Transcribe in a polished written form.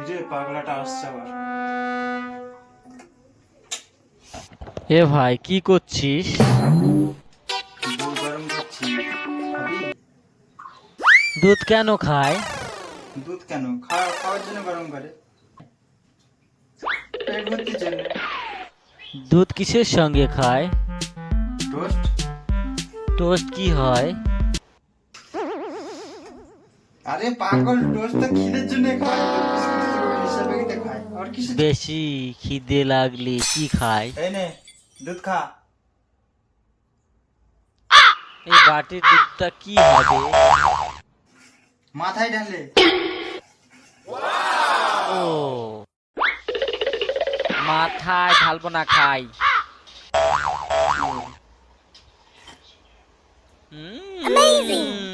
যে পাগলাটা আসছে আবার। এ ভাই কি করছিস? দুধ গরম করছি, খাবি? দুধ কেন খায়? দুধ কেন খাওয়ার জন্য গরম করে, পেট ভর্তির জন্য। দুধ কিসের সঙ্গে খায়? টোস্ট। টোস্ট কি হয়? আরে পাগল, টোস্ট তো খিদের জন্য খায়, বিস্কুট হিসাবে খায় আর কিছু। বেশি খিদে লাগলে কি খায়? এই নে দুধ খা। এই বাটির দুধটা কি হবে? মাথায় ঢালে। ও, মাথায় ঢালবো না, খাই। Amazing!